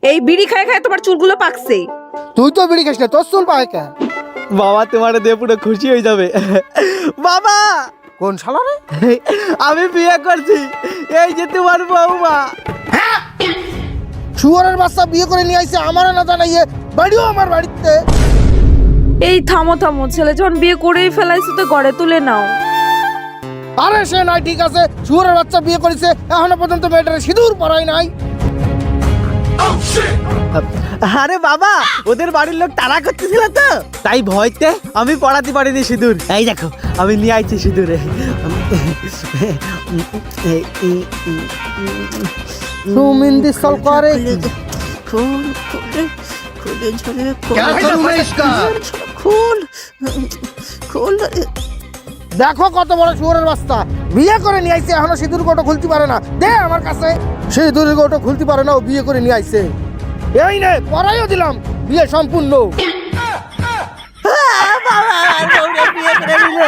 এই বিড়ি খায় খায় তোমার চুলগুলো পাকছে। তুই তো বিড়ি খাস না, তোর চুল পায় কে? বাবা তোমার দিয়ে পুরো খুশি হয়ে যাবে। বাবা কোন শালা রে? আমি বিয়ে করছি, এই যে তোমার বৌমা। শুয়োরের বাচ্চা বিয়ে করে নিয়ে আইছে আমার না জানাইয়ে, বাড়িও আমার বাড়িতে। এই থামো থামো, ছেলে যখন বিয়ে করেই ফেলাইছো তো ঘরে তুলে নাও। আরে সে নয়, ঠিক আছে, শুয়োরের বাচ্চা বিয়ে করেছে, এখনো পর্যন্ত মেয়েটারে সিঁদুর পরাই নাই। আরে বাবা, ওদের বাড়ির লোক তাড়া করতেছিল তো, তাই ভয়তে আমি পড়াতে পারিনি সিঁদুর। এই দেখো আমি নিয়ে আইছি সিঁদুরে। সুমিন্দি সল করে খুল খুলে খুলে ঝরে क्या करूं मैं इसका? খুল খুল। দেখো কত বড় শুয়োরের বাচ্চা, বিয়ে করে নিয়ে আইছে, এখনো সিঁদুর কোটো খুলতে পারে না। দে আমার কাছে, সিঁদুরের কোটো খুলতে পারে না, ও বিয়ে করে নিয়ে আইছে। এই নে পরাইও দিলাম, বিয়ে সম্পূর্ণ। বাবা বউরে বিয়ে করে নিল।